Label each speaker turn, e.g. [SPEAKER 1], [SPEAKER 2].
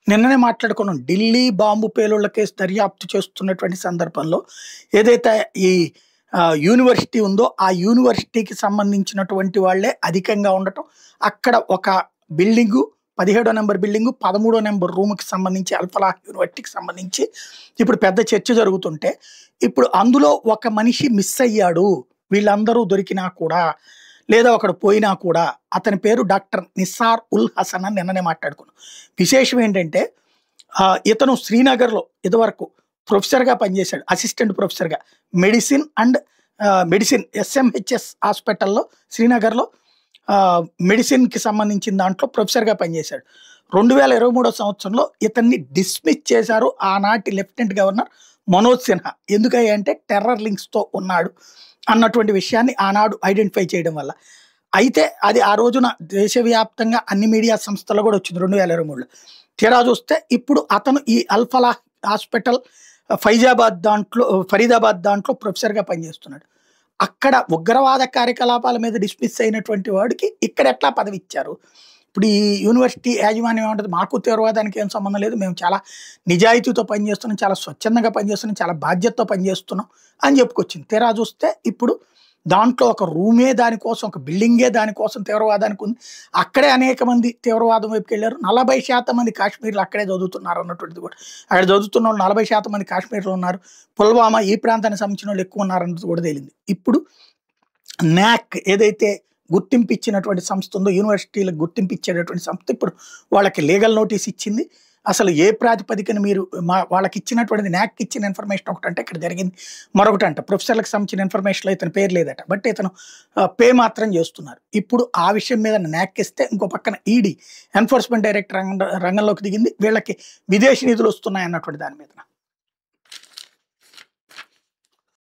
[SPEAKER 1] నిన్ననే మాట్లాడుకున్నాం. Delhi bomb పేలుళ్ల case దర్యాప్తు చేస్తున్నటువంటి సందర్భంలో ఏదైతే ఈ యూనివర్సిటీ ఉందో, ఆ యూనివర్సిటీకి సంబంధించినటువంటి వాళ్ళే అధికంగా ఉండటం. అక్కడ ఒక బిల్డింగు 17 నంబర్ బిల్డింగు, 13 నంబర్ రూమ్‌కి సంబంధించి అల్-ఫలాహ్ యూనివర్సిటీకి సంబంధించి ఇప్పుడు పెద్ద చర్చ జరుగుతుంటే, ఇప్పుడు అందులో ఒక మనిషి మిస్ అయ్యాడు. వీళ్ళందరూ దొరికినా కూడా, లేదా ఒకడు పోయినా కూడా, అతని పేరు డాక్టర్ నిసార్ ఉల్ హసన్ అని నిన్ననే మాట్లాడుకున్నాం. విశేషం ఏంటంటే ఇతను శ్రీనగర్‌లో ఇదివరకు ప్రొఫెసర్‌గా పనిచేశాడు. అసిస్టెంట్ ప్రొఫెసర్‌గా మెడిసిన్ ఎస్ఎంహెచ్ఎస్ హాస్పిటల్‌లో శ్రీనగర్‌లో మెడిసిన్‌కి సంబంధించిన దాంట్లో ప్రొఫెసర్‌గా పనిచేశాడు. 2023 సంవత్సరంలో ఇతన్ని డిస్మిస్ చేశారు ఆనాటి లెఫ్టినెంట్ గవర్నర్ మనోజ్ సిన్హా. ఎందుకంటే టెర్రర్ లింక్స్‌తో ఉన్నాడు అన్నటువంటి విషయాన్ని ఆనాడు ఐడెంటిఫై చేయడం వల్ల. అయితే అది ఆ రోజున దేశవ్యాప్తంగా అన్ని మీడియా సంస్థల్లో కూడా వచ్చింది 2023లో. తీరా చూస్తే ఇప్పుడు అతను ఈ అల్-ఫలాహ్ హాస్పిటల్ ఫరీదాబాద్ దాంట్లో ప్రొఫెసర్‌గా పనిచేస్తున్నాడు. అక్కడ ఉగ్రవాద కార్యకలాపాల మీద డిస్మిస్ అయినటువంటి వాడికి ఇక్కడ ఎట్లా పదవి ఇచ్చారు? ఇప్పుడు ఈ యూనివర్సిటీ యాజమాన్యం ఏమంటది, మాకు తీవ్రవాదానికి ఏం సంబంధం లేదు, మేము చాలా నిజాయితీతో పనిచేస్తున్నాం, చాలా స్వచ్ఛందంగా పనిచేస్తున్నాం, చాలా బాధ్యతతో పనిచేస్తున్నాం అని చెప్పుకొచ్చింది. తీరా చూస్తే ఇప్పుడు దాంట్లో ఒక రూమే దానికోసం, ఒక బిల్డింగే దానికోసం తీవ్రవాదానికి ఉంది. అక్కడే అనేక మంది తీవ్రవాదం వైపుకి వెళ్ళారు. 40% మంది కాశ్మీర్లు అక్కడే చదువుతున్నారు అన్నటువంటిది కూడా. అక్కడ చదువుతున్న వాళ్ళు 40% మంది కాశ్మీర్లో ఉన్నారు. పుల్వామా ఈ ప్రాంతానికి సంబంధించిన వాళ్ళు ఎక్కువ ఉన్నారన్నది కూడా తేలింది. ఇప్పుడు నాక్ ఏదైతే గుర్తింపు ఇచ్చినటువంటి సంస్థ ఉందో, యూనివర్సిటీలకు గుర్తింపు ఇచ్చేటటువంటి సంస్థ, ఇప్పుడు వాళ్ళకి లీగల్ నోటీస్ ఇచ్చింది. అసలు ఏ ప్రాతిపదికన మీరు వాళ్ళకి ఇచ్చినటువంటిది, నాక్ ఇచ్చిన ఇన్ఫర్మేషన్ ఒకటంటే ఇక్కడ జరిగింది మరొకటంట. ప్రొఫెసర్లకు సంబంధించిన ఇన్ఫర్మేషన్లో ఇతని పేరు లేదట, బట్ ఇతను పే మాత్రం చేస్తున్నారు. ఇప్పుడు ఆ విషయం మీద నాక్ ఇస్తే ఇంకో పక్కన ఈడీ ఎన్ఫోర్స్మెంట్ డైరెక్టర్ రంగంలోకి దిగింది. వీళ్ళకి విదేశీ నిధులు వస్తున్నాయి అన్నటువంటి దాని మీద.